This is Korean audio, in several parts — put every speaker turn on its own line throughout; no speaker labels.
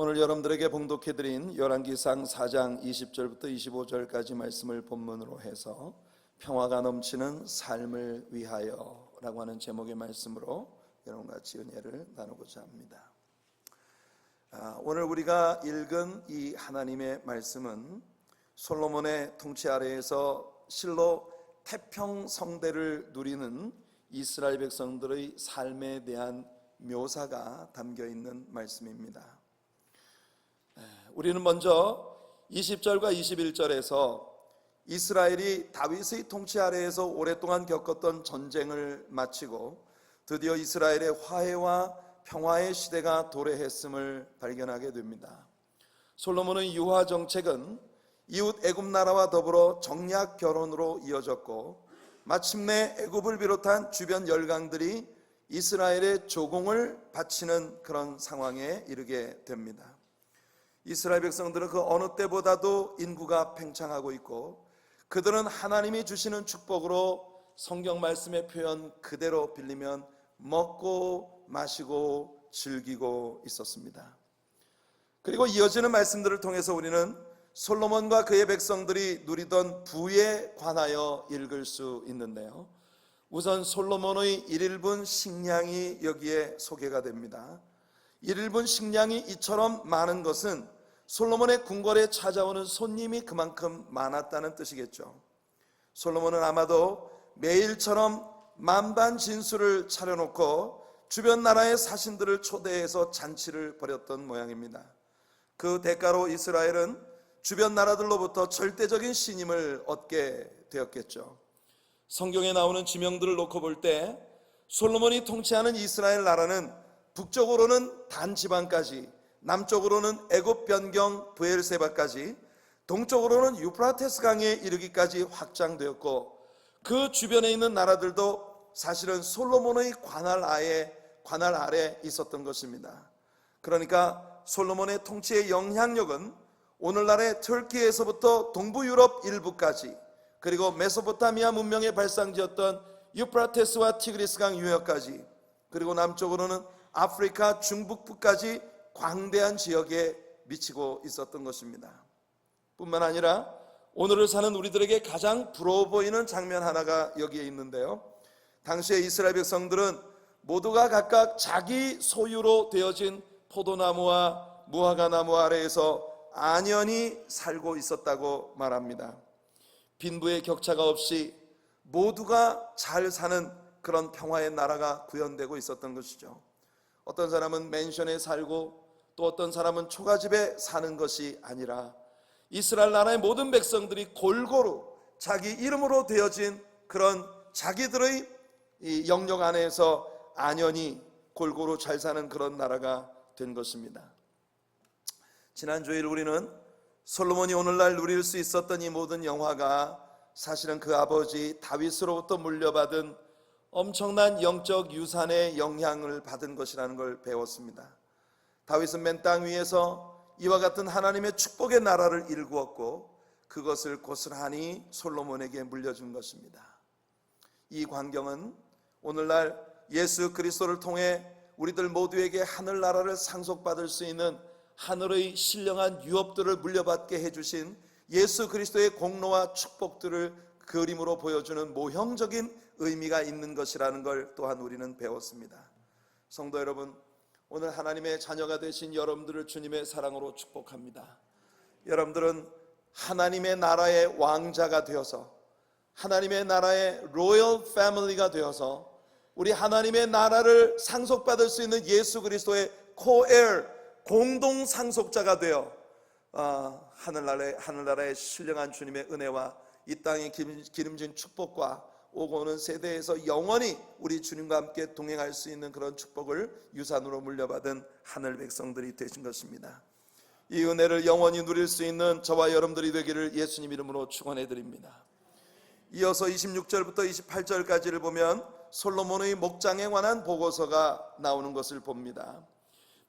오늘 여러분들에게 봉독해드린 열왕기상 4장 20절부터 25절까지 말씀을 본문으로 해서 평화가 넘치는 삶을 위하여 라고 하는 제목의 말씀으로 여러분과 같이 은혜를 나누고자 합니다. 오늘 우리가 읽은 이 하나님의 말씀은 솔로몬의 통치 아래에서 실로 태평성대를 누리는 이스라엘 백성들의 삶에 대한 묘사가 담겨 있는 말씀입니다. 우리는 먼저 20절과 21절에서 이스라엘이 다윗의 통치 아래에서 오랫동안 겪었던 전쟁을 마치고 드디어 이스라엘의 화해와 평화의 시대가 도래했음을 발견하게 됩니다. 솔로몬의 유화 정책은 이웃 애굽 나라와 더불어 정략 결혼으로 이어졌고 마침내 애굽을 비롯한 주변 열강들이 이스라엘의 조공을 바치는 그런 상황에 이르게 됩니다. 이스라엘 백성들은 그 어느 때보다도 인구가 팽창하고 있고 그들은 하나님이 주시는 축복으로 성경 말씀의 표현 그대로 빌리면 먹고 마시고 즐기고 있었습니다. 그리고 이어지는 말씀들을 통해서 우리는 솔로몬과 그의 백성들이 누리던 부에 관하여 읽을 수 있는데요, 우선 솔로몬의 1인분 식량이 여기에 소개가 됩니다. 1인분 식량이 이처럼 많은 것은 솔로몬의 궁궐에 찾아오는 손님이 그만큼 많았다는 뜻이겠죠. 솔로몬은 아마도 매일처럼 만반진수를 차려놓고 주변 나라의 사신들을 초대해서 잔치를 벌였던 모양입니다. 그 대가로 이스라엘은 주변 나라들로부터 절대적인 신임을 얻게 되었겠죠. 성경에 나오는 지명들을 놓고 볼 때 솔로몬이 통치하는 이스라엘 나라는 북쪽으로는 단 지방까지, 남쪽으로는 애굽 변경 브엘세바까지, 동쪽으로는 유프라테스 강에 이르기까지 확장되었고 그 주변에 있는 나라들도 사실은 솔로몬의 관할 아래 있었던 것입니다. 그러니까 솔로몬의 통치의 영향력은 오늘날의 터키에서부터 동부 유럽 일부까지, 그리고 메소포타미아 문명의 발상지였던 유프라테스와 티그리스 강 유역까지, 그리고 남쪽으로는 아프리카 중북부까지 광대한 지역에 미치고 있었던 것입니다. 뿐만 아니라 오늘을 사는 우리들에게 가장 부러워 보이는 장면 하나가 여기에 있는데요, 당시의 이스라엘 백성들은 모두가 각각 자기 소유로 되어진 포도나무와 무화과나무 아래에서 안연히 살고 있었다고 말합니다. 빈부의 격차가 없이 모두가 잘 사는 그런 평화의 나라가 구현되고 있었던 것이죠. 어떤 사람은 맨션에 살고 또 어떤 사람은 초가집에 사는 것이 아니라 이스라엘 나라의 모든 백성들이 골고루 자기 이름으로 되어진 그런 자기들의 이 영역 안에서 안연히 골고루 잘 사는 그런 나라가 된 것입니다. 지난 주일 우리는 솔로몬이 오늘날 누릴 수 있었던 이 모든 영화가 사실은 그 아버지 다윗으로부터 물려받은 엄청난 영적 유산의 영향을 받은 것이라는 걸 배웠습니다. 다윗은 맨 땅 위에서 이와 같은 하나님의 축복의 나라를 일구었고 그것을 고스란히 솔로몬에게 물려준 것입니다. 이 광경은 오늘날 예수 그리스도를 통해 우리들 모두에게 하늘나라를 상속받을 수 있는 하늘의 신령한 유업들을 물려받게 해주신 예수 그리스도의 공로와 축복들을 그림으로 보여주는 모형적인 의미가 있는 것이라는 걸 또한 우리는 배웠습니다. 성도 여러분, 오늘 하나님의 자녀가 되신 여러분들을 주님의 사랑으로 축복합니다. 여러분들은 하나님의 나라의 왕자가 되어서, 하나님의 나라의 로열 패밀리가 되어서 우리 하나님의 나라를 상속받을 수 있는 예수 그리스도의 코에어, 공동 상속자가 되어 하늘나라의 신령한 주님의 은혜와 이 땅의 기름진 축복과 오고 오는 세대에서 영원히 우리 주님과 함께 동행할 수 있는 그런 축복을 유산으로 물려받은 하늘 백성들이 되신 것입니다. 이 은혜를 영원히 누릴 수 있는 저와 여러분들이 되기를 예수님 이름으로 축원해 드립니다. 이어서 26절부터 28절까지를 보면 솔로몬의 목장에 관한 보고서가 나오는 것을 봅니다.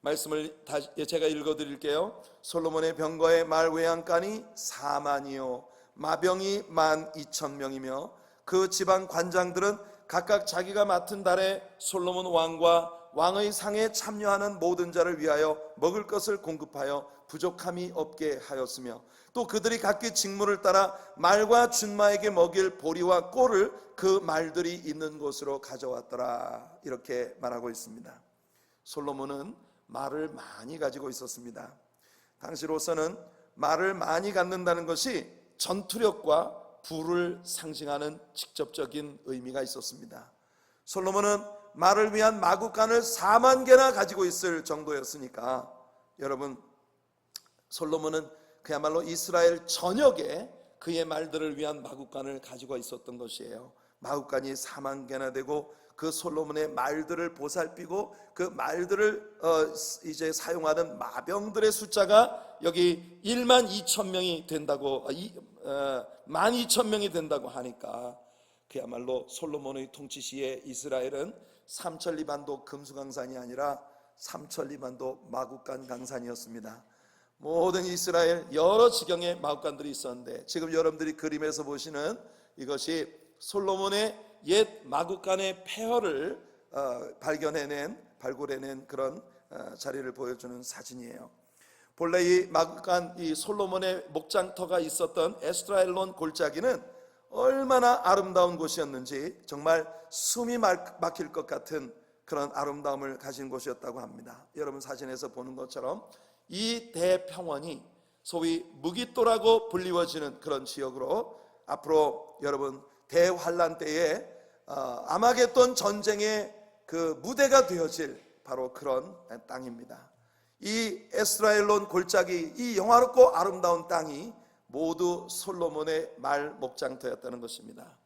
말씀을 제가 읽어드릴게요. 솔로몬의 병거의 말 외양간이 4만이요 마병이 12,000명이며 그 지방 관장들은 각각 자기가 맡은 달에 솔로몬 왕과 왕의 상에 참여하는 모든 자를 위하여 먹을 것을 공급하여 부족함이 없게 하였으며 또 그들이 각기 직무를 따라 말과 준마에게 먹일 보리와 꼴을 그 말들이 있는 곳으로 가져왔더라. 이렇게 말하고 있습니다. 솔로몬은 말을 많이 가지고 있었습니다. 당시로서는 말을 많이 갖는다는 것이 전투력과 부를 상징하는 직접적인 의미가 있었습니다. 솔로몬은 말을 위한 마구간을 4만 개나 가지고 있을 정도였으니까 여러분, 솔로몬은 그야말로 이스라엘 전역에 그의 말들을 위한 마구간을 가지고 있었던 것이에요. 마구간이 4만 개나 되고 그 솔로몬의 말들을 보살피고 그 말들을 이제 사용하는 마병들의 숫자가 여기 1만 2천 명이 된다고 12,000명이 된다고 하니까 그야말로 솔로몬의 통치 시에 이스라엘은 삼천리반도 금수강산이 아니라 삼천리반도 마구간 강산이었습니다. 모든 이스라엘 여러 지경의 마구간들이 있었는데 지금 여러분들이 그림에서 보시는 이것이 솔로몬의 옛 마구간의 폐허를 발굴해낸 그런 자리를 보여주는 사진이에요. 본래 이 마구간, 이 솔로몬의 목장터가 있었던 에스드라엘론 골짜기는 얼마나 아름다운 곳이었는지 정말 숨이 막힐 것 같은 그런 아름다움을 가진 곳이었다고 합니다. 여러분 사진에서 보는 것처럼 이 대평원이 소위 무깃도라고 불리워지는 그런 지역으로 앞으로 여러분 대환란 때에 아마겟돈 전쟁의 그 무대가 되어질 바로 그런 땅입니다. 이 에스드라엘론 골짜기, 이 영화롭고 아름다운 땅이 모두 솔로몬의 말 목장터였다는 것입니다.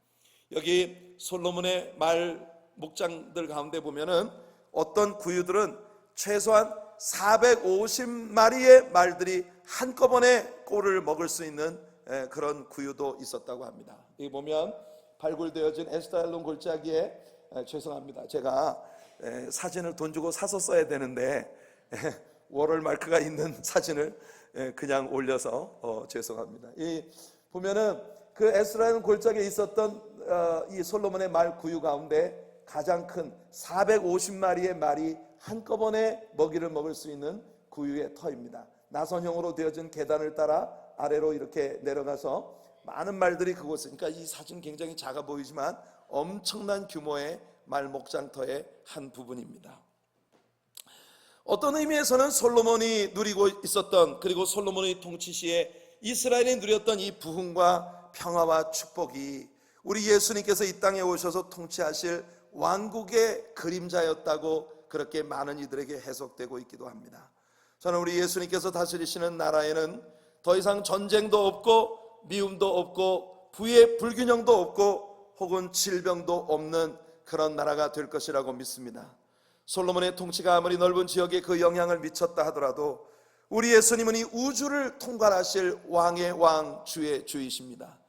여기 솔로몬의 말 목장들 가운데 보면은 어떤 구유들은 최소한 450마리의 말들이 한꺼번에 꼴을 먹을 수 있는 그런 구유도 있었다고 합니다. 여기 보면 발굴되어진 에스드라엘론 골짜기에 죄송합니다. 제가 사진을 돈 주고 사서 써야 되는데 워럴 마크가 있는 사진을 그냥 올려서 죄송합니다. 이 보면은 그 에스드라엘론 골짜기에 있었던 이 솔로몬의 말 구유 가운데 가장 큰 450마리의 말이 한꺼번에 먹이를 먹을 수 있는 구유의 터입니다. 나선형으로 되어진 계단을 따라 아래로 이렇게 내려가서 많은 말들이 그곳에, 그러니까 이 사진 굉장히 작아 보이지만 엄청난 규모의 말 목장터의 한 부분입니다. 어떤 의미에서는 솔로몬이 누리고 있었던, 그리고 솔로몬의 통치 시에 이스라엘이 누렸던 이 부흥과 평화와 축복이 우리 예수님께서 이 땅에 오셔서 통치하실 왕국의 그림자였다고 그렇게 많은 이들에게 해석되고 있기도 합니다. 저는 우리 예수님께서 다스리시는 나라에는 더 이상 전쟁도 없고 미움도 없고 부의 불균형도 없고 혹은 질병도 없는 그런 나라가 될 것이라고 믿습니다. 솔로몬의 통치가 아무리 넓은 지역에 그 영향을 미쳤다 하더라도 우리 예수님은 이 우주를 통괄하실 왕의 왕, 주의 주이십니다.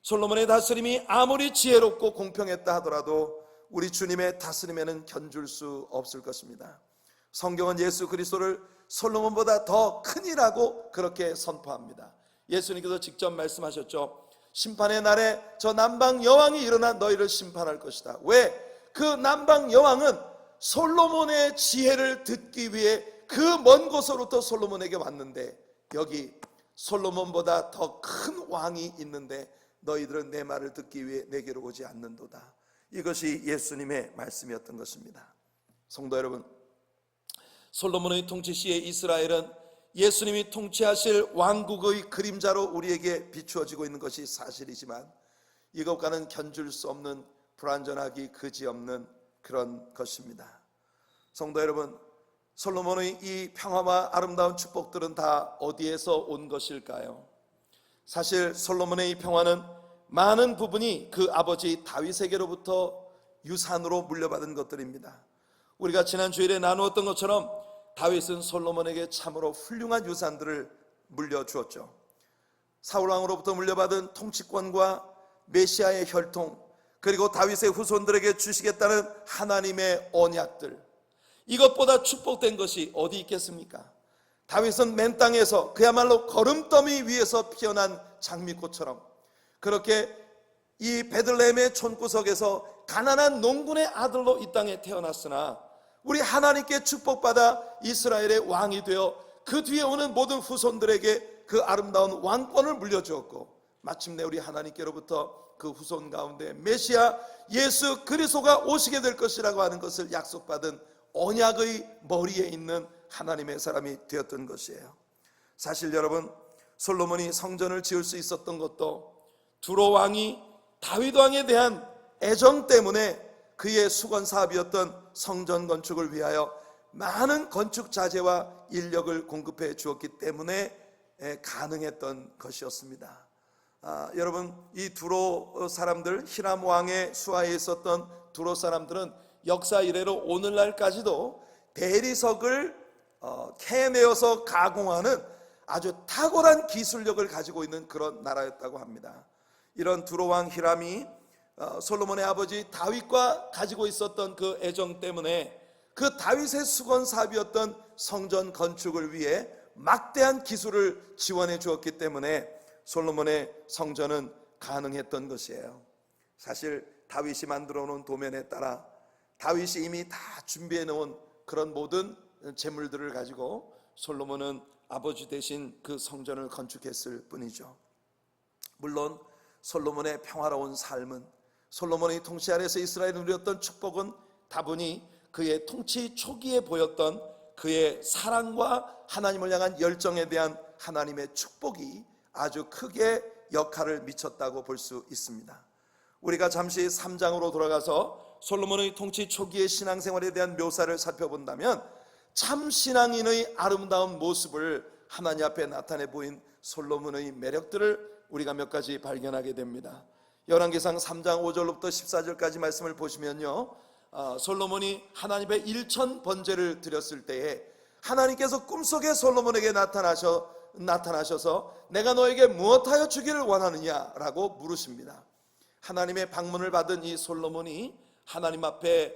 솔로몬의 다스림이 아무리 지혜롭고 공평했다 하더라도 우리 주님의 다스림에는 견줄 수 없을 것입니다. 성경은 예수 그리스도를 솔로몬보다 더 큰이라고 그렇게 선포합니다. 예수님께서 직접 말씀하셨죠. 심판의 날에 저 남방 여왕이 일어나 너희를 심판할 것이다. 왜? 그 남방 여왕은 솔로몬의 지혜를 듣기 위해 그 먼 곳으로부터 솔로몬에게 왔는데 여기 솔로몬보다 더 큰 왕이 있는데 너희들은 내 말을 듣기 위해 내게로 오지 않는도다. 이것이 예수님의 말씀이었던 것입니다. 성도 여러분, 솔로몬의 통치 시에 이스라엘은 예수님이 통치하실 왕국의 그림자로 우리에게 비추어지고 있는 것이 사실이지만 이것과는 견줄 수 없는 불완전하기 그지없는 그런 것입니다. 성도 여러분, 솔로몬의 이 평화와 아름다운 축복들은 다 어디에서 온 것일까요? 사실 솔로몬의 이 평화는 많은 부분이 그 아버지 다윗에게로부터 유산으로 물려받은 것들입니다. 우리가 지난 주일에 나누었던 것처럼 다윗은 솔로몬에게 참으로 훌륭한 유산들을 물려주었죠. 사울왕으로부터 물려받은 통치권과 메시아의 혈통, 그리고 다윗의 후손들에게 주시겠다는 하나님의 언약들, 이것보다 축복된 것이 어디 있겠습니까? 다윗은 맨 땅에서 그야말로 거름더미 위에서 피어난 장미꽃처럼 그렇게 이 베들레헴의 촌구석에서 가난한 농군의 아들로 이 땅에 태어났으나 우리 하나님께 축복받아 이스라엘의 왕이 되어 그 뒤에 오는 모든 후손들에게 그 아름다운 왕권을 물려주었고, 마침내 우리 하나님께로부터 그 후손 가운데 메시아 예수 그리스도가 오시게 될 것이라고 하는 것을 약속받은 언약의 머리에 있는 하나님의 사람이 되었던 것이에요. 사실 여러분, 솔로몬이 성전을 지을 수 있었던 것도 두로 왕이 다윗 왕에 대한 애정 때문에 그의 수건 사업이었던 성전 건축을 위하여 많은 건축 자재와 인력을 공급해 주었기 때문에 가능했던 것이었습니다. 여러분, 이 두로 사람들, 히람 왕의 수하에 있었던 두로 사람들은 역사 이래로 오늘날까지도 대리석을 캐내어서 가공하는 아주 탁월한 기술력을 가지고 있는 그런 나라였다고 합니다. 이런 두로 왕 히람이 솔로몬의 아버지 다윗과 가지고 있었던 그 애정 때문에 그 다윗의 수건 사업이었던 성전 건축을 위해 막대한 기술을 지원해 주었기 때문에 솔로몬의 성전은 가능했던 것이에요. 사실 다윗이 만들어 놓은 도면에 따라 다윗이 이미 다 준비해 놓은 그런 모든 재물들을 가지고 솔로몬은 아버지 대신 그 성전을 건축했을 뿐이죠. 물론 솔로몬의 평화로운 삶은, 솔로몬의 통치 아래서 이스라엘을 누렸던 축복은 다분히 그의 통치 초기에 보였던 그의 사랑과 하나님을 향한 열정에 대한 하나님의 축복이 아주 크게 역할을 미쳤다고 볼 수 있습니다. 우리가 잠시 3장으로 돌아가서 솔로몬의 통치 초기의 신앙생활에 대한 묘사를 살펴본다면 참 신앙인의 아름다운 모습을 하나님 앞에 나타내 보인 솔로몬의 매력들을 우리가 몇 가지 발견하게 됩니다. 열왕기상 3장 5절로부터 14절까지 말씀을 보시면요, 솔로몬이 하나님의 일천 번제를 드렸을 때에 하나님께서 꿈속에 솔로몬에게 나타나셔서 내가 너에게 무엇하여 주기를 원하느냐라고 물으십니다. 하나님의 방문을 받은 이 솔로몬이 하나님 앞에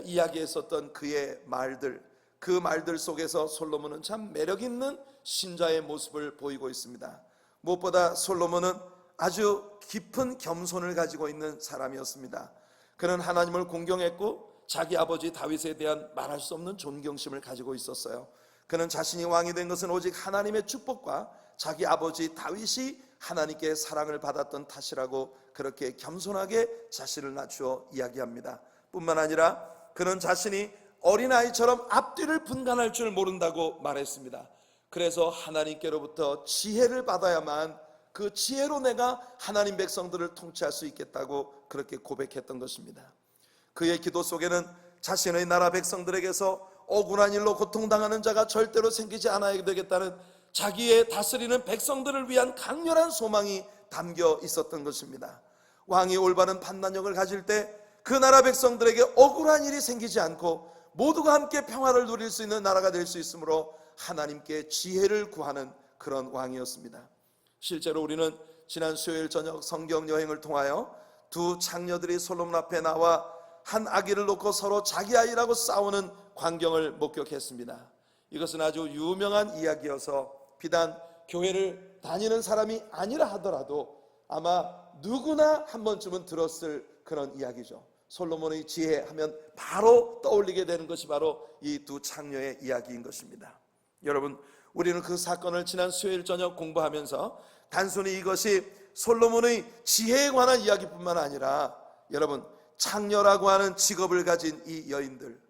이야기했었던 그의 말들, 그 말들 속에서 솔로몬은 참 매력 있는 신자의 모습을 보이고 있습니다. 무엇보다 솔로몬은 아주 깊은 겸손을 가지고 있는 사람이었습니다. 그는 하나님을 공경했고 자기 아버지 다윗에 대한 말할 수 없는 존경심을 가지고 있었어요. 그는 자신이 왕이 된 것은 오직 하나님의 축복과 자기 아버지 다윗이 하나님께 사랑을 받았던 탓이라고 그렇게 겸손하게 자신을 낮추어 이야기합니다. 뿐만 아니라 그는 자신이 어린아이처럼 앞뒤를 분간할 줄 모른다고 말했습니다. 그래서 하나님께로부터 지혜를 받아야만 그 지혜로 내가 하나님 백성들을 통치할 수 있겠다고 그렇게 고백했던 것입니다. 그의 기도 속에는 자신의 나라 백성들에게서 억울한 일로 고통당하는 자가 절대로 생기지 않아야 되겠다는 자기의 다스리는 백성들을 위한 강렬한 소망이 담겨 있었던 것입니다. 왕이 올바른 판단력을 가질 때 그 나라 백성들에게 억울한 일이 생기지 않고 모두가 함께 평화를 누릴 수 있는 나라가 될 수 있으므로 하나님께 지혜를 구하는 그런 왕이었습니다. 실제로 우리는 지난 수요일 저녁 성경 여행을 통하여 두 창녀들이 솔로몬 앞에 나와 한 아기를 놓고 서로 자기 아이라고 싸우는 광경을 목격했습니다. 이것은 아주 유명한 이야기여서 비단 교회를 다니는 사람이 아니라 하더라도 아마 누구나 한 번쯤은 들었을 그런 이야기죠. 솔로몬의 지혜 하면 바로 떠올리게 되는 것이 바로 이 두 창녀의 이야기인 것입니다. 여러분, 우리는 그 사건을 지난 수요일 저녁 공부하면서 단순히 이것이 솔로몬의 지혜에 관한 이야기뿐만 아니라 여러분, 창녀라고 하는 직업을 가진 이 여인들,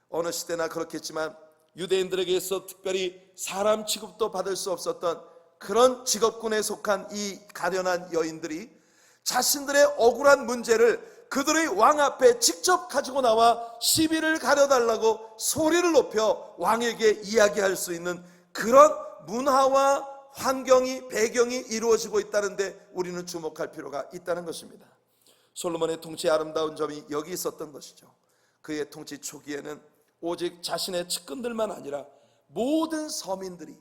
어느 시대나 그렇겠지만 유대인들에게서 특별히 사람 취급도 받을 수 없었던 그런 직업군에 속한 이 가련한 여인들이 자신들의 억울한 문제를 그들의 왕 앞에 직접 가지고 나와 시비를 가려달라고 소리를 높여 왕에게 이야기할 수 있는 그런 문화와 환경이, 배경이 이루어지고 있다는데 우리는 주목할 필요가 있다는 것입니다. 솔로몬의 통치의 아름다운 점이 여기 있었던 것이죠. 그의 통치 초기에는 오직 자신의 측근들만 아니라 모든 서민들이,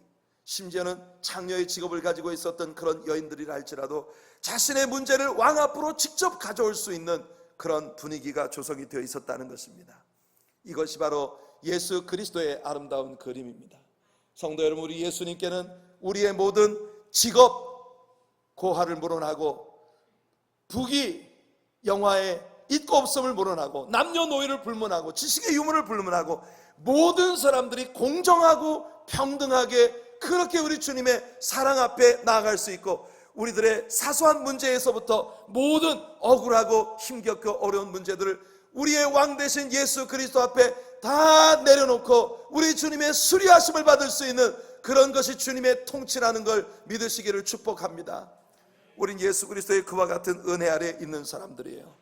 심지어는 창녀의 직업을 가지고 있었던 그런 여인들이라 할지라도 자신의 문제를 왕 앞으로 직접 가져올 수 있는 그런 분위기가 조성이 되어 있었다는 것입니다. 이것이 바로 예수 그리스도의 아름다운 그림입니다. 성도 여러분, 우리 예수님께는 우리의 모든 직업 고하를 물어나고 부귀 영화의 있고 없음을 물어나고 남녀노이를 불문하고 지식의 유무를 불문하고 모든 사람들이 공정하고 평등하게 그렇게 우리 주님의 사랑 앞에 나아갈 수 있고 우리들의 사소한 문제에서부터 모든 억울하고 힘겹고 어려운 문제들을 우리의 왕 되신 예수 그리스도 앞에 다 내려놓고 우리 주님의 수리하심을 받을 수 있는 그런 것이 주님의 통치라는 걸 믿으시기를 축복합니다. 우린 예수 그리스도의 그와 같은 은혜 아래 있는 사람들이에요.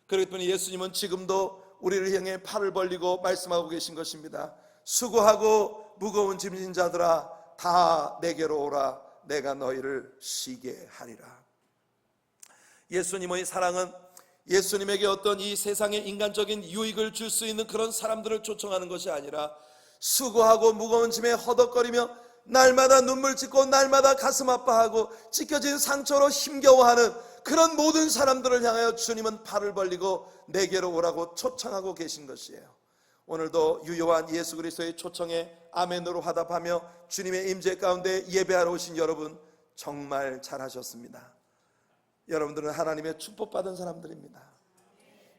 그렇기 때문에 예수님은 지금도 우리를 향해 팔을 벌리고 말씀하고 계신 것입니다. 수고하고 무거운 짐진 자들아 다 내게로 오라. 내가 너희를 쉬게 하리라. 예수님의 사랑은 예수님에게 어떤 이 세상의 인간적인 유익을 줄 수 있는 그런 사람들을 초청하는 것이 아니라 수고하고 무거운 짐에 허덕거리며 날마다 눈물 짓고 날마다 가슴 아파하고 찢겨진 상처로 힘겨워하는 그런 모든 사람들을 향하여 주님은 팔을 벌리고 내게로 오라고 초청하고 계신 것이에요. 오늘도 유효한 예수 그리스도의 초청에 아멘으로 화답하며 주님의 임재 가운데 예배하러 오신 여러분 정말 잘하셨습니다. 여러분들은 하나님의 축복받은 사람들입니다.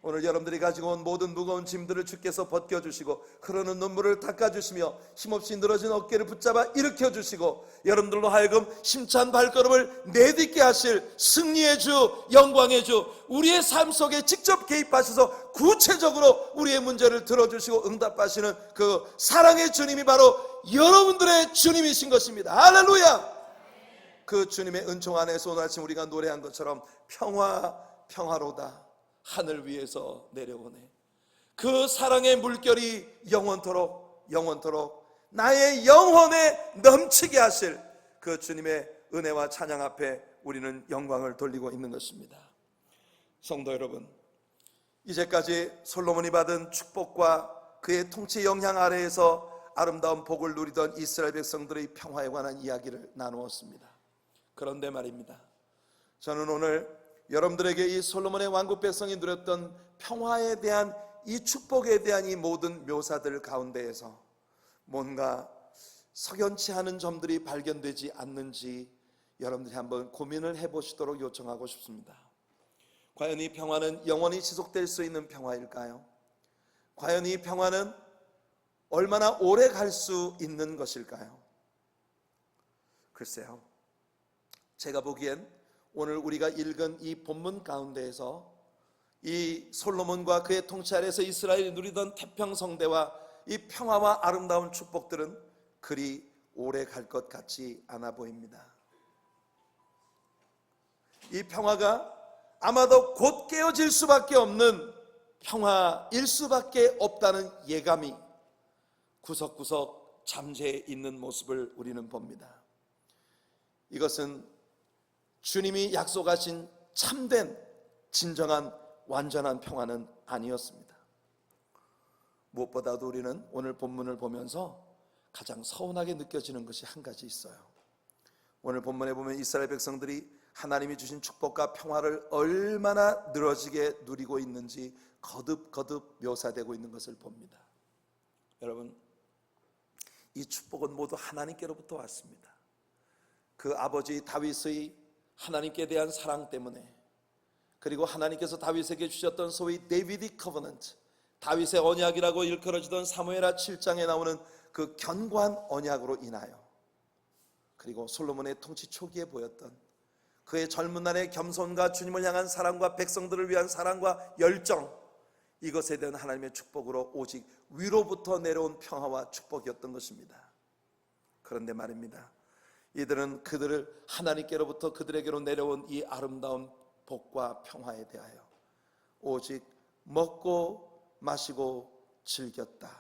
오늘 여러분들이 가지고 온 모든 무거운 짐들을 주께서 벗겨주시고 흐르는 눈물을 닦아주시며 힘없이 늘어진 어깨를 붙잡아 일으켜주시고 여러분들로 하여금 힘찬 발걸음을 내딛게 하실 승리의 주, 영광의 주, 우리의 삶 속에 직접 개입하셔서 구체적으로 우리의 문제를 들어주시고 응답하시는 그 사랑의 주님이 바로 여러분들의 주님이신 것입니다. 할렐루야! 그 주님의 은총 안에서 오늘 아침 우리가 노래한 것처럼 평화로다 하늘 위에서 내려오네. 그 사랑의 물결이 영원토록 나의 영혼에 넘치게 하실 그 주님의 은혜와 찬양 앞에 우리는 영광을 돌리고 있는 것입니다. 성도 여러분, 이제까지 솔로몬이 받은 축복과 그의 통치 영향 아래에서 아름다운 복을 누리던 이스라엘 백성들의 평화에 관한 이야기를 나누었습니다. 그런데 말입니다, 저는 오늘 여러분들에게 이 솔로몬의 왕국 백성이 누렸던 평화에 대한 이 축복에 대한 이 모든 묘사들 가운데에서 뭔가 석연치 않은 점들이 발견되지 않는지 여러분들이 한번 고민을 해보시도록 요청하고 싶습니다. 과연 이 평화는 영원히 지속될 수 있는 평화일까요? 과연 이 평화는 얼마나 오래 갈 수 있는 것일까요? 글쎄요, 제가 보기엔 오늘 우리가 읽은 이 본문 가운데에서 이 솔로몬과 그의 통치 아래에서 이스라엘이 누리던 태평성대와 이 평화와 아름다운 축복들은 그리 오래 갈 것 같지 않아 보입니다. 이 평화가 아마도 곧 깨어질 수밖에 없는 평화일 수밖에 없다는 예감이 구석구석 잠재해 있는 모습을 우리는 봅니다. 이것은 주님이 약속하신 참된 진정한 완전한 평화는 아니었습니다. 무엇보다도 우리는 오늘 본문을 보면서 가장 서운하게 느껴지는 것이 한 가지 있어요. 오늘 본문에 보면 이스라엘 백성들이 하나님이 주신 축복과 평화를 얼마나 늘어지게 누리고 있는지 거듭 묘사되고 있는 것을 봅니다. 여러분, 이 축복은 모두 하나님께로부터 왔습니다. 그 아버지 다윗의 하나님께 대한 사랑 때문에, 그리고 하나님께서 다윗에게 주셨던 소위 데이비드 커버넌트, 다윗의 언약이라고 일컬어지던 사무엘하 7장에 나오는 그 견고한 언약으로 인하여, 그리고 솔로몬의 통치 초기에 보였던 그의 젊은 날의 겸손과 주님을 향한 사랑과 백성들을 위한 사랑과 열정, 이것에 대한 하나님의 축복으로 오직 위로부터 내려온 평화와 축복이었던 것입니다. 그런데 말입니다, 이들은 그들을 하나님께로부터 그들에게로 내려온 이 아름다운 복과 평화에 대하여 오직 먹고 마시고 즐겼다.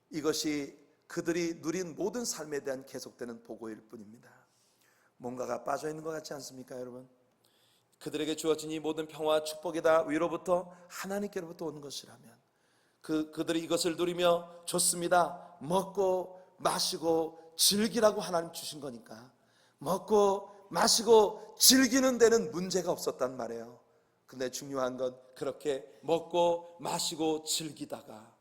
이것이 그들이 누린 모든 삶에 대한 계속되는 보고일 뿐입니다. 뭔가가 빠져있는 것 같지 않습니까, 여러분? 그들에게 주어진 이 모든 평화와 축복이 다 위로부터 하나님께로부터 온 것이라면 그들이 이것을 누리며 좋습니다, 먹고 마시고 즐기라고 하나님 주신 거니까 먹고 마시고 즐기는 데는 문제가 없었단 말이에요. 근데 중요한 건 그렇게 먹고 마시고 즐기다가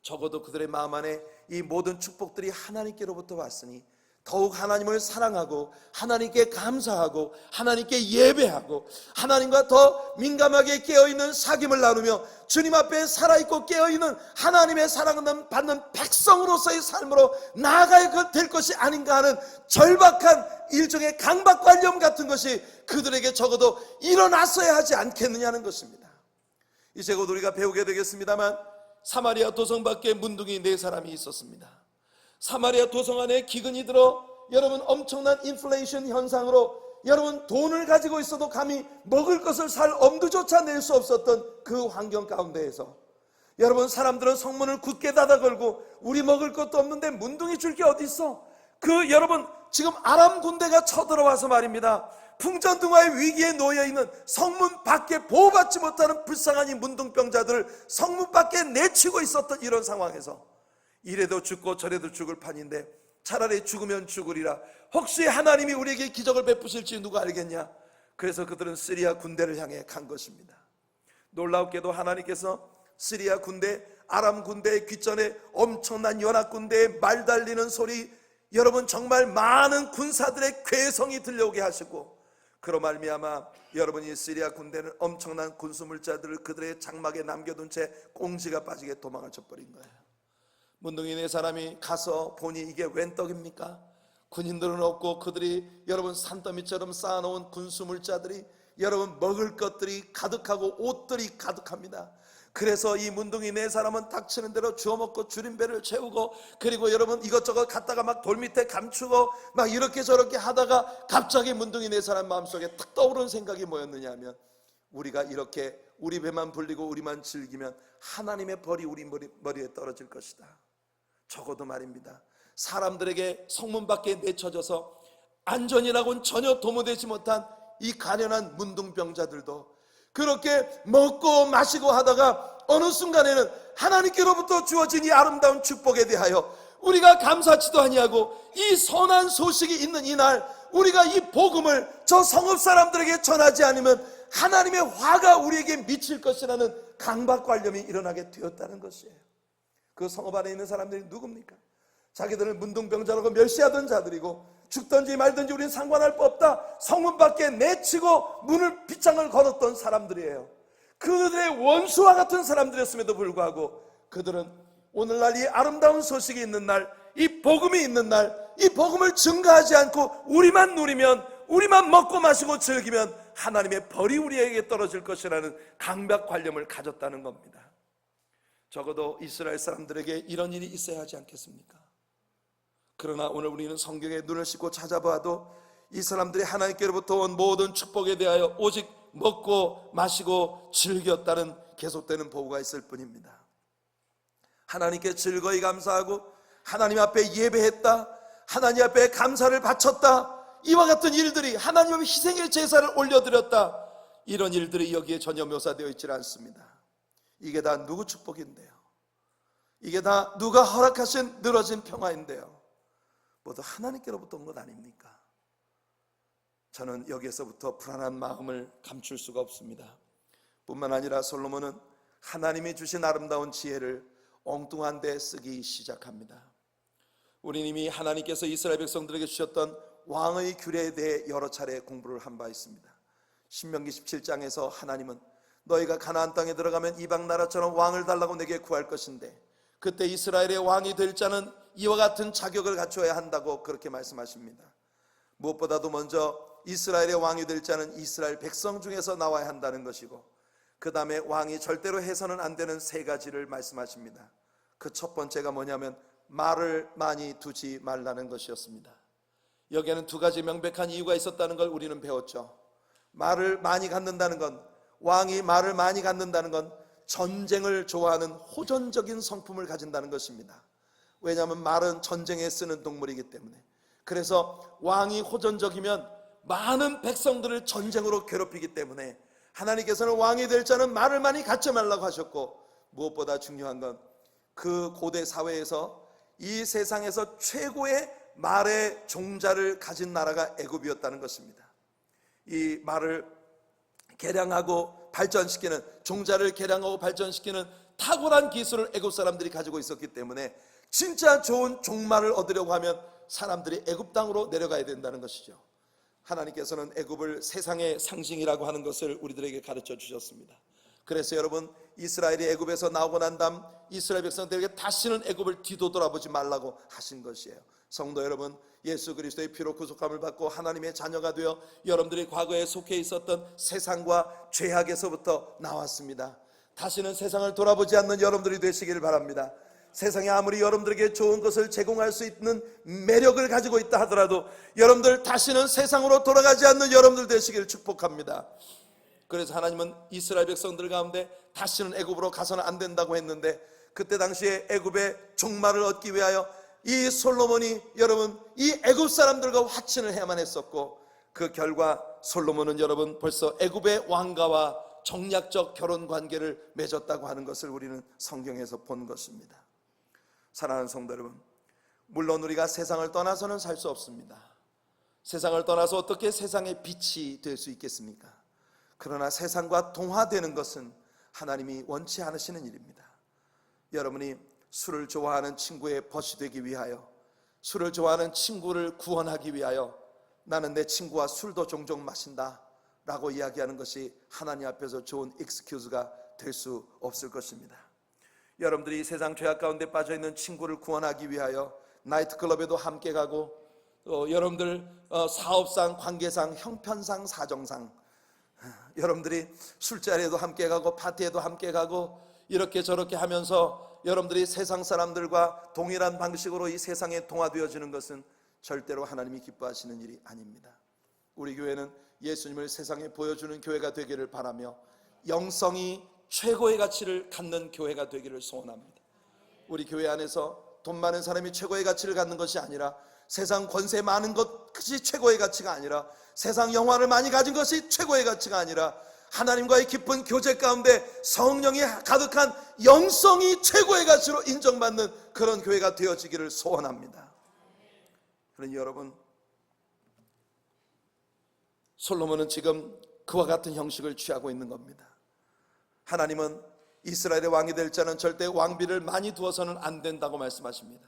적어도 그들의 마음 안에 이 모든 축복들이 하나님께로부터 왔으니 더욱 하나님을 사랑하고 하나님께 감사하고 하나님께 예배하고 하나님과 더 민감하게 깨어있는 사귐을 나누며 주님 앞에 살아있고 깨어있는 하나님의 사랑을 받는 백성으로서의 삶으로 나아가야 될 것이 아닌가 하는 절박한 일종의 강박관념 같은 것이 그들에게 적어도 일어났어야 하지 않겠느냐는 것입니다. 이제 곧 우리가 배우게 되겠습니다만 사마리아 도성 밖에 문둥이 4사람이 있었습니다. 사마리아 도성 안에 기근이 들어 여러분 엄청난 인플레이션 현상으로 여러분 돈을 가지고 있어도 감히 먹을 것을 살 엄두조차 낼 수 없었던 그 환경 가운데에서 여러분 사람들은 성문을 굳게 닫아 걸고 우리 먹을 것도 없는데 문둥이 줄 게 어디 있어? 그 여러분 지금 아람 군대가 쳐들어와서 말입니다. 풍전등화의 위기에 놓여있는 성문 밖에 보호받지 못하는 불쌍한 이 문둥병자들을 성문 밖에 내치고 있었던 이런 상황에서 이래도 죽고 저래도 죽을 판인데 차라리 죽으면 죽으리라. 혹시 하나님이 우리에게 기적을 베푸실지 누가 알겠냐? 그래서 그들은 시리아 군대를 향해 간 것입니다. 놀랍게도 하나님께서 시리아 군대, 아람 군대의 귓전에 엄청난 연합 군대의 말 달리는 소리, 여러분 정말 많은 군사들의 괴성이 들려오게 하시고 그로 말미암아 여러분이 시리아 군대는 엄청난 군수물자들을 그들의 장막에 남겨둔 채 꽁지가 빠지게 도망을 쳐버린 거예요. 문둥이 4사람이 가서 보니 이게 웬 떡입니까? 군인들은 없고 그들이 여러분 산더미처럼 쌓아놓은 군수물자들이 여러분 먹을 것들이 가득하고 옷들이 가득합니다. 그래서 이 문둥이 4사람은 닥치는 대로 주워 먹고 줄임배를 채우고 그리고 여러분 이것저것 갖다가 막 돌 밑에 감추고 막 이렇게 저렇게 하다가 갑자기 문둥이 4사람 마음속에 탁 떠오른 생각이 뭐였느냐 하면 우리가 이렇게 우리 배만 불리고 우리만 즐기면 하나님의 벌이 우리 머리에 떨어질 것이다. 적어도 말입니다. 사람들에게 성문 밖에 내쳐져서 안전이라고는 전혀 도모되지 못한 이 가련한 문둥병자들도 그렇게 먹고 마시고 하다가 어느 순간에는 하나님께로부터 주어진 이 아름다운 축복에 대하여 우리가 감사치도 아니하고 이 선한 소식이 있는 이날 우리가 이 복음을 저 성읍 사람들에게 전하지 않으면 하나님의 화가 우리에게 미칠 것이라는 강박관념이 일어나게 되었다는 것이에요. 그 성읍 안에 있는 사람들이 누굽니까? 자기들은 문둥병자라고 멸시하던 자들이고 죽든지 말든지 우리는 상관할 바 없다. 성문 밖에 내치고 문을 빗장을 걸었던 사람들이에요. 그들의 원수와 같은 사람들이었음에도 불구하고 그들은 오늘날 이 아름다운 소식이 있는 날, 이 복음이 있는 날, 이 복음을 증거하지 않고 우리만 누리면, 우리만 먹고 마시고 즐기면 하나님의 벌이 우리에게 떨어질 것이라는 강박관념을 가졌다는 겁니다. 적어도 이스라엘 사람들에게 이런 일이 있어야 하지 않겠습니까? 그러나 오늘 우리는 성경에 눈을 씻고 찾아봐도 이 사람들이 하나님께로부터 온 모든 축복에 대하여 오직 먹고 마시고 즐겼다는 계속되는 보고가 있을 뿐입니다. 하나님께 즐거이 감사하고 하나님 앞에 예배했다, 하나님 앞에 감사를 바쳤다, 이와 같은 일들이 하나님 앞에 희생의 제사를 올려드렸다, 이런 일들이 여기에 전혀 묘사되어 있지 않습니다. 이게 다 누구 축복인데요? 이게 다 누가 허락하신 늘어진 평화인데요? 모두 하나님께로부터 온 것 아닙니까? 저는 여기에서부터 불안한 마음을 감출 수가 없습니다. 뿐만 아니라 솔로몬은 하나님이 주신 아름다운 지혜를 엉뚱한 데 쓰기 시작합니다. 우리는 이미 하나님께서 이스라엘 백성들에게 주셨던 왕의 규례에 대해 여러 차례 공부를 한 바 있습니다. 신명기 17장에서 하나님은 너희가 가나안 땅에 들어가면 이방 나라처럼 왕을 달라고 내게 구할 것인데 그때 이스라엘의 왕이 될 자는 이와 같은 자격을 갖춰야 한다고 그렇게 말씀하십니다. 무엇보다도 먼저 이스라엘의 왕이 될 자는 이스라엘 백성 중에서 나와야 한다는 것이고 그 다음에 왕이 절대로 해서는 안 되는 3가지를 말씀하십니다. 그 첫 번째가 뭐냐면 말을 많이 두지 말라는 것이었습니다. 여기에는 2가지 명백한 이유가 있었다는 걸 우리는 배웠죠. 말을 많이 갖는다는 건, 왕이 말을 많이 갖는다는 건 전쟁을 좋아하는 호전적인 성품을 가진다는 것입니다. 왜냐하면 말은 전쟁에 쓰는 동물이기 때문에. 그래서 왕이 호전적이면 많은 백성들을 전쟁으로 괴롭히기 때문에 하나님께서는 왕이 될 자는 말을 많이 갖지 말라고 하셨고, 무엇보다 중요한 건 그 고대 사회에서 이 세상에서 최고의 말의 종자를 가진 나라가 애굽이었다는 것입니다. 이 말을 개량하고 발전시키는, 종자를 개량하고 발전시키는 탁월한 기술을 애굽 사람들이 가지고 있었기 때문에 진짜 좋은 종말을 얻으려고 하면 사람들이 애굽 땅으로 내려가야 된다는 것이죠. 하나님께서는 애굽을 세상의 상징이라고 하는 것을 우리들에게 가르쳐 주셨습니다. 그래서 여러분, 이스라엘이 애굽에서 나오고 난 다음 이스라엘 백성들에게 다시는 애굽을 뒤돌아보지 말라고 하신 것이에요. 성도 여러분, 예수 그리스도의 피로 구속함을 받고 하나님의 자녀가 되어 여러분들이 과거에 속해 있었던 세상과 죄악에서부터 나왔습니다. 다시는 세상을 돌아보지 않는 여러분들이 되시기를 바랍니다. 세상이 아무리 여러분들에게 좋은 것을 제공할 수 있는 매력을 가지고 있다 하더라도 여러분들 다시는 세상으로 돌아가지 않는 여러분들 되시기를 축복합니다. 그래서 하나님은 이스라엘 백성들 가운데 다시는 애굽으로 가서는 안 된다고 했는데, 그때 당시에 애굽의 종말을 얻기 위하여 이 솔로몬이 여러분 이 애굽 사람들과 화친을 해야만 했었고, 그 결과 솔로몬은 여러분 벌써 애굽의 왕가와 정략적 결혼 관계를 맺었다고 하는 것을 우리는 성경에서 본 것입니다. 사랑하는 성도 여러분, 물론 우리가 세상을 떠나서는 살 수 없습니다. 세상을 떠나서 어떻게 세상의 빛이 될 수 있겠습니까? 그러나 세상과 동화되는 것은 하나님이 원치 않으시는 일입니다. 여러분이 술을 좋아하는 친구의 벗이 되기 위하여, 술을 좋아하는 친구를 구원하기 위하여 나는 내 친구와 술도 종종 마신다 라고 이야기하는 것이 하나님 앞에서 좋은 익스큐즈가 될 수 없을 것입니다. 여러분들이 세상 죄악 가운데 빠져있는 친구를 구원하기 위하여 나이트클럽에도 함께 가고, 여러분들 사업상, 관계상, 형편상, 사정상 여러분들이 술자리에도 함께 가고 파티에도 함께 가고 이렇게 저렇게 하면서 여러분들이 세상 사람들과 동일한 방식으로 이 세상에 동화되어지는 것은 절대로 하나님이 기뻐하시는 일이 아닙니다. 우리 교회는 예수님을 세상에 보여주는 교회가 되기를 바라며 영성이 최고의 가치를 갖는 교회가 되기를 소원합니다. 우리 교회 안에서 돈 많은 사람이 최고의 가치를 갖는 것이 아니라, 세상 권세 많은 것이 최고의 가치가 아니라, 세상 영화를 많이 가진 것이 최고의 가치가 아니라, 하나님과의 깊은 교제 가운데 성령이 가득한 영성이 최고의 가치로 인정받는 그런 교회가 되어지기를 소원합니다. 그러니 여러분, 솔로몬은 지금 그와 같은 형식을 취하고 있는 겁니다. 하나님은 이스라엘의 왕이 될 자는 절대 왕비를 많이 두어서는 안 된다고 말씀하십니다.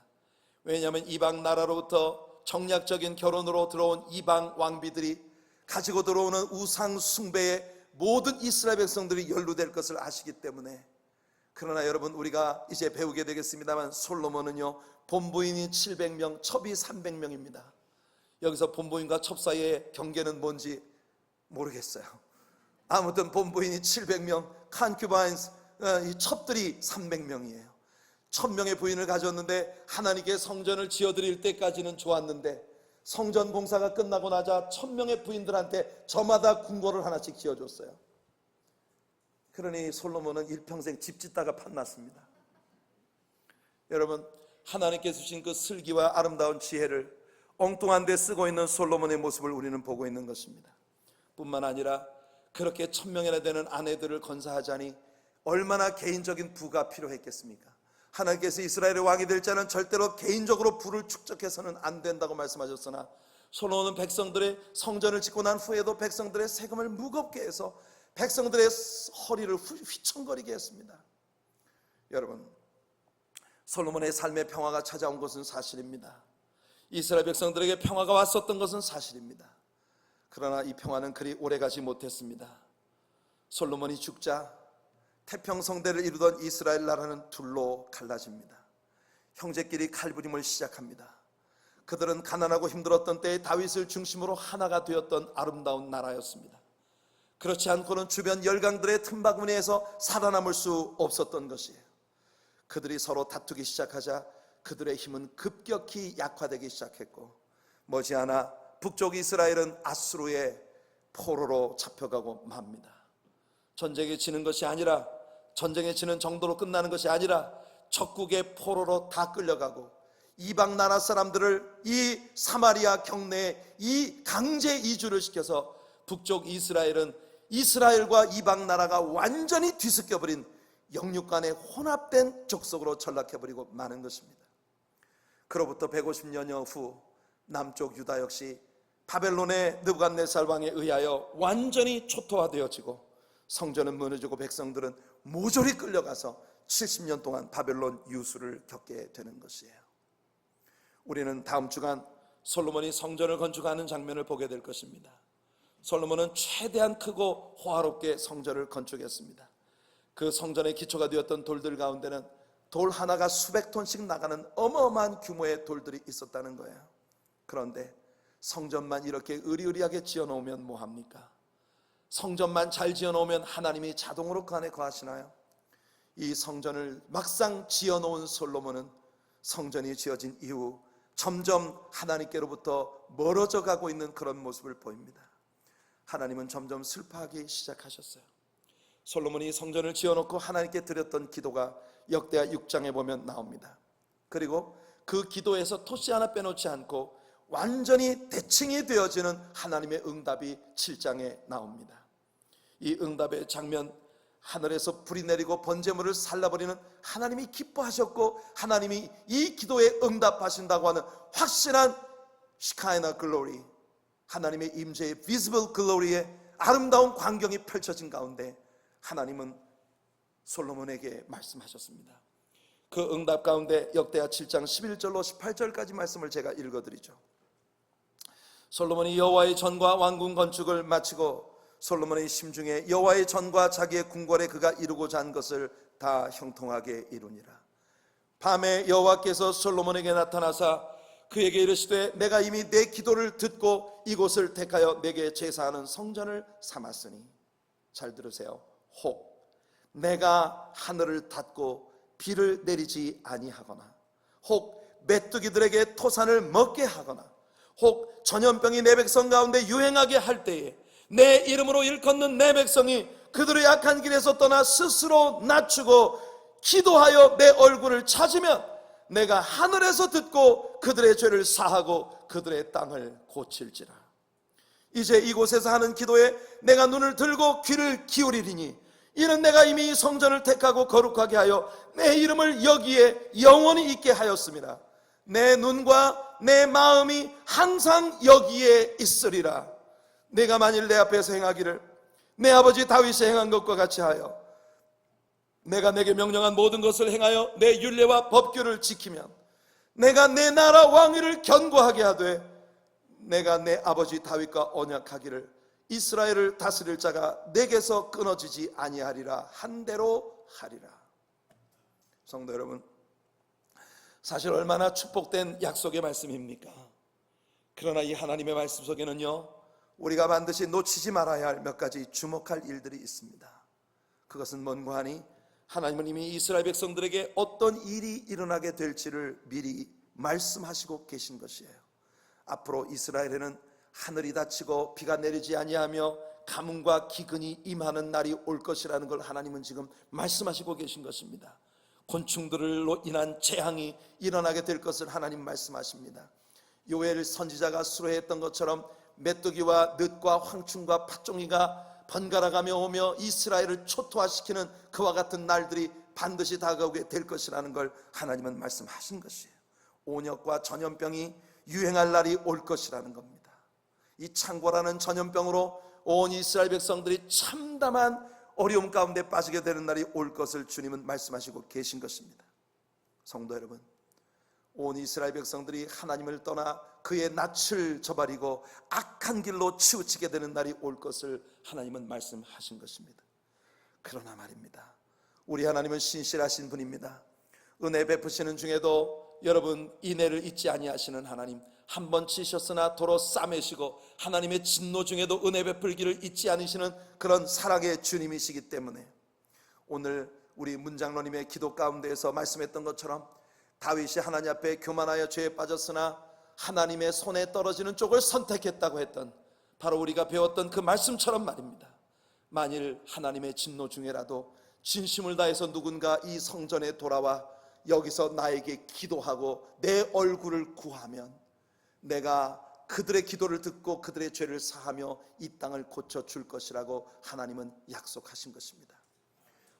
왜냐하면 이방 나라로부터 정략적인 결혼으로 들어온 이방 왕비들이 가지고 들어오는 우상 숭배에 모든 이스라엘 백성들이 연루될 것을 아시기 때문에. 그러나 여러분, 우리가 이제 배우게 되겠습니다만 솔로몬은요, 본부인이 700명, 첩이 300명입니다. 여기서 본부인과 첩 사이의 경계는 뭔지 모르겠어요. 아무튼 본부인이 700명, 칸큐바인스, 이 첩들이 300명이에요. 1000명의 부인을 가졌는데 하나님께 성전을 지어드릴 때까지는 좋았는데, 성전 공사가 끝나고 나자 1000명의 부인들한테 저마다 궁궐을 하나씩 지어줬어요. 그러니 솔로몬은 일평생 집 짓다가 판났습니다. 여러분, 하나님께서 주신 그 슬기와 아름다운 지혜를 엉뚱한 데 쓰고 있는 솔로몬의 모습을 우리는 보고 있는 것입니다. 뿐만 아니라 그렇게 1000명이나 되는 아내들을 건사하자니 얼마나 개인적인 부가 필요했겠습니까? 하나님께서 이스라엘의 왕이 될 자는 절대로 개인적으로 부를 축적해서는 안 된다고 말씀하셨으나, 솔로몬은 백성들의 성전을 짓고 난 후에도 백성들의 세금을 무겁게 해서 백성들의 허리를 휘청거리게 했습니다. 여러분, 솔로몬의 삶의 평화가 찾아온 것은 사실입니다. 이스라엘 백성들에게 평화가 왔었던 것은 사실입니다. 그러나 이 평화는 그리 오래가지 못했습니다. 솔로몬이 죽자 태평성대를 이루던 이스라엘 나라는 둘로 갈라집니다. 형제끼리 칼부림을 시작합니다. 그들은 가난하고 힘들었던 때에 다윗을 중심으로 하나가 되었던 아름다운 나라였습니다. 그렇지 않고는 주변 열강들의 틈바구니에서 살아남을 수 없었던 것이에요. 그들이 서로 다투기 시작하자 그들의 힘은 급격히 약화되기 시작했고, 머지않아 북쪽 이스라엘은 아수르의 포로로 잡혀가고 맙니다. 전쟁에 지는 것이 아니라, 전쟁에 지는 정도로 끝나는 것이 아니라 적국의 포로로 다 끌려가고, 이방 나라 사람들을 이 사마리아 경내에 이 강제 이주를 시켜서 북쪽 이스라엘은 이스라엘과 이방 나라가 완전히 뒤섞여버린 영육 간의 혼합된 족속으로 전락해버리고 마는 것입니다. 그로부터 150년여 후 남쪽 유다 역시 바벨론의 느부갓네살 왕에 의하여 완전히 초토화되어지고, 성전은 무너지고 백성들은 모조리 끌려가서 70년 동안 바벨론 유수를 겪게 되는 것이에요. 우리는 다음 주간 솔로몬이 성전을 건축하는 장면을 보게 될 것입니다. 솔로몬은 최대한 크고 호화롭게 성전을 건축했습니다. 그 성전의 기초가 되었던 돌들 가운데는 돌 하나가 수백 톤씩 나가는 어마어마한 규모의 돌들이 있었다는 거예요. 그런데 성전만 이렇게 의리의리하게 지어놓으면 뭐합니까? 성전만 잘 지어놓으면 하나님이 자동으로 그 안에 거하시나요? 이 성전을 막상 지어놓은 솔로몬은 성전이 지어진 이후 점점 하나님께로부터 멀어져 가고 있는 그런 모습을 보입니다. 하나님은 점점 슬퍼하기 시작하셨어요. 솔로몬이 성전을 지어놓고 하나님께 드렸던 기도가 역대하 6장에 보면 나옵니다. 그리고 그 기도에서 토시 하나 빼놓지 않고 완전히 대칭이 되어지는 하나님의 응답이 7장에 나옵니다. 이 응답의 장면, 하늘에서 불이 내리고 번제물을 살라버리는 하나님이 기뻐하셨고 하나님이 이 기도에 응답하신다고 하는 확실한 시카이나 글로리, 하나님의 임재의 비지블 글로리의 아름다운 광경이 펼쳐진 가운데 하나님은 솔로몬에게 말씀하셨습니다. 그 응답 가운데 역대하 7장 11절로 18절까지 말씀을 제가 읽어드리죠. 솔로몬이 여호와의 전과 왕궁 건축을 마치고 솔로몬의 심중에 여호와의 전과 자기의 궁궐에 그가 이루고자 한 것을 다 형통하게 이루니라. 밤에 여호와께서 솔로몬에게 나타나사 그에게 이르시되 내가 이미 내 기도를 듣고 이곳을 택하여 내게 제사하는 성전을 삼았으니, 잘 들으세요, 혹 내가 하늘을 닫고 비를 내리지 아니하거나, 혹 메뚜기들에게 토산을 먹게 하거나, 혹 전염병이 내 백성 가운데 유행하게 할 때에 내 이름으로 일컫는 내 백성이 그들의 악한 길에서 떠나 스스로 낮추고 기도하여 내 얼굴을 찾으면 내가 하늘에서 듣고 그들의 죄를 사하고 그들의 땅을 고칠지라. 이제 이곳에서 하는 기도에 내가 눈을 들고 귀를 기울이리니 이는 내가 이미 이 성전을 택하고 거룩하게 하여 내 이름을 여기에 영원히 있게 하였습니다. 내 눈과 내 마음이 항상 여기에 있으리라. 내가 만일 내 앞에서 행하기를 내 아버지 다윗이 행한 것과 같이 하여 내가 내게 명령한 모든 것을 행하여 내 율례와 법규를 지키면 내가 내 나라 왕위를 견고하게 하되 내가 내 아버지 다윗과 언약하기를 이스라엘을 다스릴 자가 내게서 끊어지지 아니하리라 한 대로 하리라. 성도 여러분, 사실 얼마나 축복된 약속의 말씀입니까? 그러나 이 하나님의 말씀 속에는요, 우리가 반드시 놓치지 말아야 할 몇 가지 주목할 일들이 있습니다. 그것은 뭔가 하니 하나님은 이미 이스라엘 백성들에게 어떤 일이 일어나게 될지를 미리 말씀하시고 계신 것이에요. 앞으로 이스라엘에는 하늘이 닫히고 비가 내리지 아니하며 가뭄과 기근이 임하는 날이 올 것이라는 걸 하나님은 지금 말씀하시고 계신 것입니다. 곤충들로 인한 재앙이 일어나게 될 것을 하나님 말씀하십니다. 요엘 선지자가 수로했던 것처럼 메뚜기와 늑과 황충과 팥종이가 번갈아가며 오며 이스라엘을 초토화시키는 그와 같은 날들이 반드시 다가오게 될 것이라는 걸 하나님은 말씀하신 것이에요. 온역과 전염병이 유행할 날이 올 것이라는 겁니다. 이 창고라는 전염병으로 온 이스라엘 백성들이 참담한 어려움 가운데 빠지게 되는 날이 올 것을 주님은 말씀하시고 계신 것입니다. 성도 여러분, 온 이스라엘 백성들이 하나님을 떠나 그의 낯을 저버리고 악한 길로 치우치게 되는 날이 올 것을 하나님은 말씀하신 것입니다. 그러나 말입니다, 우리 하나님은 신실하신 분입니다. 은혜 베푸시는 중에도 여러분 인애를 잊지 아니하시는 하나님, 한 번 치셨으나 도로 싸매시고 하나님의 진노 중에도 은혜 베풀기를 잊지 않으시는 그런 사랑의 주님이시기 때문에 오늘 우리 문장로님의 기도 가운데에서 말씀했던 것처럼 다윗이 하나님 앞에 교만하여 죄에 빠졌으나 하나님의 손에 떨어지는 쪽을 선택했다고 했던 바로 우리가 배웠던 그 말씀처럼 말입니다. 만일 하나님의 진노 중에라도 진심을 다해서 누군가 이 성전에 돌아와 여기서 나에게 기도하고 내 얼굴을 구하면 내가 그들의 기도를 듣고 그들의 죄를 사하며 이 땅을 고쳐줄 것이라고 하나님은 약속하신 것입니다.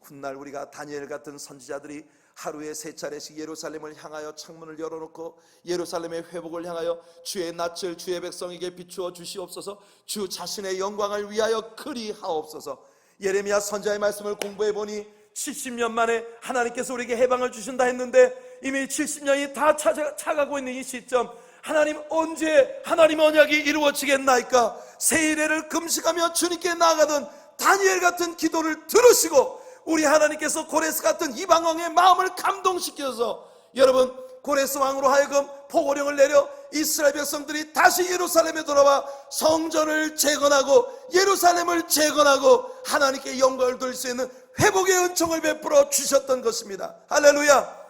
훗날 우리가 다니엘 같은 선지자들이 하루에 3차례씩 예루살렘을 향하여 창문을 열어놓고 예루살렘의 회복을 향하여 주의 낯을 주의 백성에게 비추어 주시옵소서, 주 자신의 영광을 위하여 그리하옵소서. 예레미야 선지자의 말씀을 공부해 보니 70년 만에 하나님께서 우리에게 해방을 주신다 했는데 이미 70년이 다 차가고 있는 이 시점, 하나님 언제 하나님 언약이 이루어지겠나이까? 세일회를 금식하며 주님께 나아가던 다니엘 같은 기도를 들으시고 우리 하나님께서 고레스 같은 이방 왕의 마음을 감동시켜서 여러분 고레스 왕으로 하여금 포고령을 내려 이스라엘 백성들이 다시 예루살렘에 돌아와 성전을 재건하고 예루살렘을 재건하고 하나님께 영광을 돌릴 수 있는 회복의 은총을 베풀어 주셨던 것입니다. 할렐루야.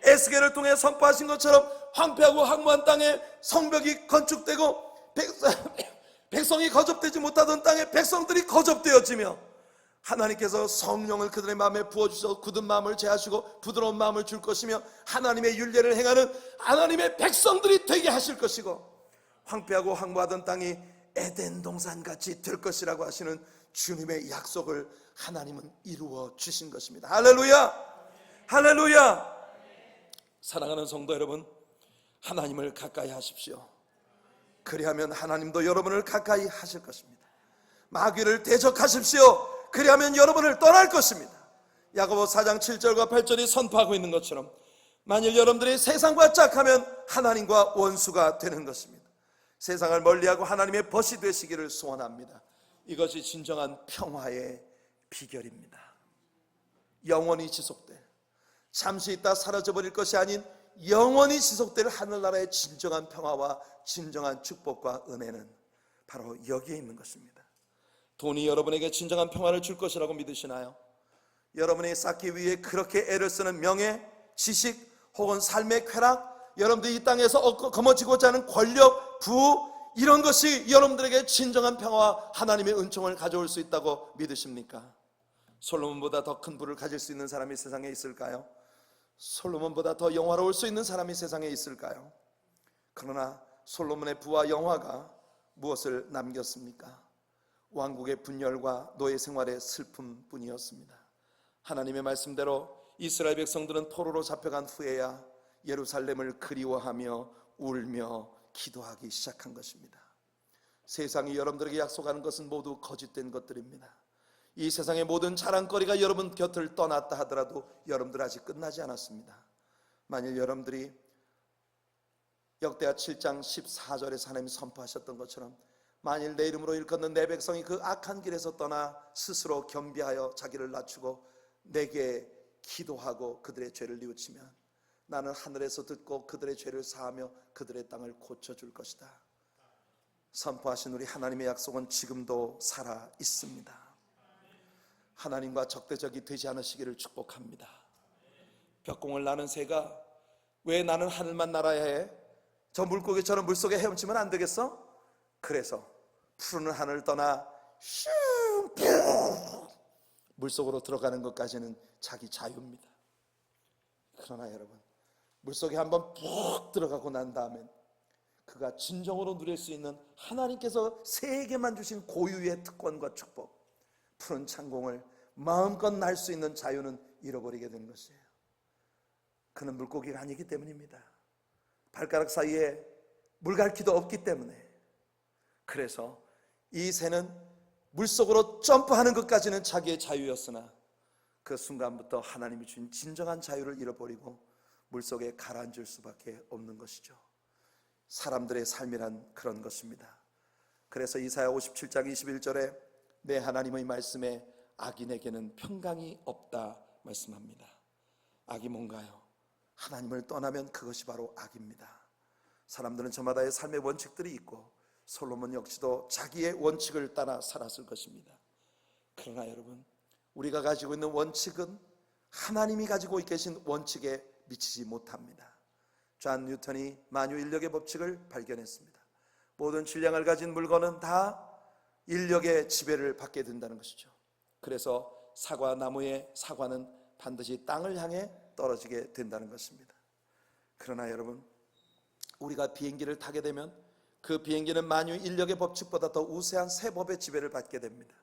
에스겔을 통해 선포하신 것처럼 황폐하고 황무한 땅에 성벽이 건축되고 백성이 거접되지 못하던 땅에 백성들이 거접되어지며 하나님께서 성령을 그들의 마음에 부어주셔서 굳은 마음을 제하시고 부드러운 마음을 줄 것이며 하나님의 율례를 행하는 하나님의 백성들이 되게 하실 것이고 황폐하고 황무하던 땅이 에덴 동산같이 될 것이라고 하시는 주님의 약속을 하나님은 이루어 주신 것입니다. 할렐루야. 할렐루야. 사랑하는 성도 여러분, 하나님을 가까이 하십시오. 그리하면 하나님도 여러분을 가까이 하실 것입니다. 마귀를 대적하십시오. 그리하면 여러분을 떠날 것입니다. 야고보 4장 7절과 8절이 선포하고 있는 것처럼 만일 여러분들이 세상과 짝하면 하나님과 원수가 되는 것입니다. 세상을 멀리하고 하나님의 벗이 되시기를 소원합니다. 이것이 진정한 평화의 비결입니다. 영원히 지속될, 잠시 있다 사라져버릴 것이 아닌 영원히 지속될 하늘나라의 진정한 평화와 진정한 축복과 은혜는 바로 여기에 있는 것입니다. 돈이 여러분에게 진정한 평화를 줄 것이라고 믿으시나요? 여러분이 쌓기 위해 그렇게 애를 쓰는 명예, 지식 혹은 삶의 쾌락, 여러분들이 이 땅에서 거머쥐고자 하는 권력, 부, 이런 것이 여러분들에게 진정한 평화와 하나님의 은총을 가져올 수 있다고 믿으십니까? 솔로몬보다 더 큰 부를 가질 수 있는 사람이 세상에 있을까요? 솔로몬보다 더 영화로울 수 있는 사람이 세상에 있을까요? 그러나 솔로몬의 부와 영화가 무엇을 남겼습니까? 왕국의 분열과 노예 생활의 슬픔뿐이었습니다. 하나님의 말씀대로 이스라엘 백성들은 포로로 잡혀간 후에야 예루살렘을 그리워하며 울며 기도하기 시작한 것입니다. 세상이 여러분들에게 약속하는 것은 모두 거짓된 것들입니다. 이 세상의 모든 자랑거리가 여러분 곁을 떠났다 하더라도 여러분들 아직 끝나지 않았습니다. 만일 여러분들이 역대하 7장 14절에서 하나님이 선포하셨던 것처럼 만일 내 이름으로 일컫는 내 백성이 그 악한 길에서 떠나 스스로 겸비하여 자기를 낮추고 내게 기도하고 그들의 죄를 뉘우치면 나는 하늘에서 듣고 그들의 죄를 사하며 그들의 땅을 고쳐줄 것이다. 선포하신 우리 하나님의 약속은 지금도 살아 있습니다. 하나님과 적대적이 되지 않으시기를 축복합니다. 벽공을 나는 새가 왜 나는 하늘만 날아야 해? 저 물고기처럼 물속에 헤엄치면 안 되겠어? 그래서 푸르는 하늘을 떠나 물속으로 들어가는 것까지는 자기 자유입니다. 그러나 여러분, 물속에 한번 푹 들어가고 난 다음엔 그가 진정으로 누릴 수 있는 하나님께서 세계만 주신 고유의 특권과 축복, 푸른 창공을 마음껏 날 수 있는 자유는 잃어버리게 되는 것이에요. 그는 물고기가 아니기 때문입니다. 발가락 사이에 물갈퀴도 없기 때문에. 그래서 이 새는 물속으로 점프하는 것까지는 자기의 자유였으나 그 순간부터 하나님이 주신 진정한 자유를 잃어버리고 물속에 가라앉을 수밖에 없는 것이죠. 사람들의 삶이란 그런 것입니다. 그래서 이사야 57장 21절에 내 하나님의 말씀에 악인에게는 평강이 없다 말씀합니다. 악이 뭔가요? 하나님을 떠나면 그것이 바로 악입니다. 사람들은 저마다의 삶의 원칙들이 있고 솔로몬 역시도 자기의 원칙을 따라 살았을 것입니다. 그러나 여러분, 우리가 가지고 있는 원칙은 하나님이 가지고 계신 원칙에 미치지 못합니다. 존 뉴턴이 만유인력의 법칙을 발견했습니다. 모든 질량을 가진 물건은 다 인력의 지배를 받게 된다는 것이죠. 그래서 사과 나무의 사과는 반드시 땅을 향해 떨어지게 된다는 것입니다. 그러나 여러분, 우리가 비행기를 타게 되면 그 비행기는 만유 인력의 법칙보다 더 우세한 새 법의 지배를 받게 됩니다.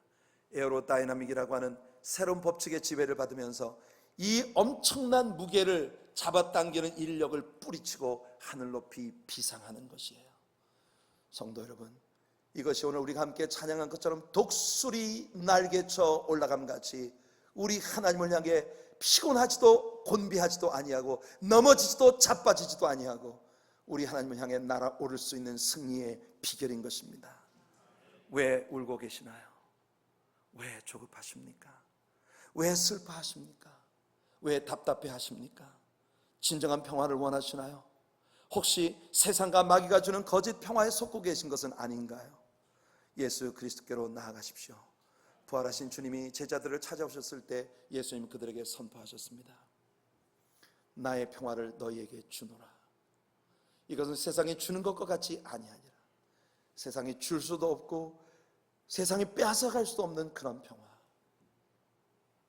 에어로다이나믹이라고 하는 새로운 법칙의 지배를 받으면서 이 엄청난 무게를 잡아당기는 인력을 뿌리치고 하늘 높이 비상하는 것이에요. 성도 여러분, 이것이 오늘 우리가 함께 찬양한 것처럼 독수리 날개쳐 올라감 같이 우리 하나님을 향해 피곤하지도 곤비하지도 아니하고 넘어지지도 자빠지지도 아니하고 우리 하나님을 향해 날아오를 수 있는 승리의 비결인 것입니다. 왜 울고 계시나요? 왜 조급하십니까? 왜 슬퍼하십니까? 왜 답답해 하십니까? 진정한 평화를 원하시나요? 혹시 세상과 마귀가 주는 거짓 평화에 속고 계신 것은 아닌가요? 예수 그리스도께로 나아가십시오. 부활하신 주님이 제자들을 찾아오셨을 때 예수님 그들에게 선포하셨습니다. 나의 평화를 너희에게 주노라. 이것은 세상이 주는 것과 같이 아니하니라. 세상이 줄 수도 없고 세상이 빼앗아갈 수도 없는 그런 평화.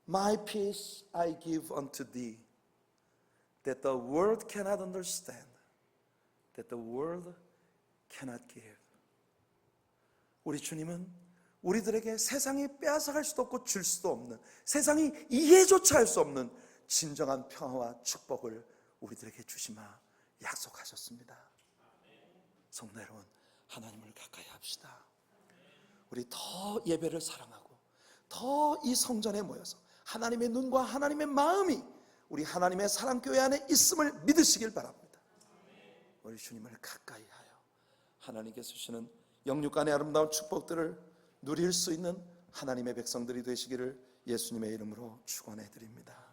My peace I give unto thee, that the world cannot understand, that the world cannot give. 우리 주님은 우리들에게 세상이 빼앗아갈 수도 없고 줄 수도 없는, 세상이 이해조차 할 수 없는 진정한 평화와 축복을 우리들에게 주시마 약속하셨습니다. 성도 여러분, 하나님을 가까이 합시다. 우리 더 예배를 사랑하고 더 이 성전에 모여서 하나님의 눈과 하나님의 마음이 우리 하나님의 사랑교회 안에 있음을 믿으시길 바랍니다. 우리 주님을 가까이 하여 하나님께서 주시는 영육간의 아름다운 축복들을 누릴 수 있는 하나님의 백성들이 되시기를 예수님의 이름으로 축원해 드립니다.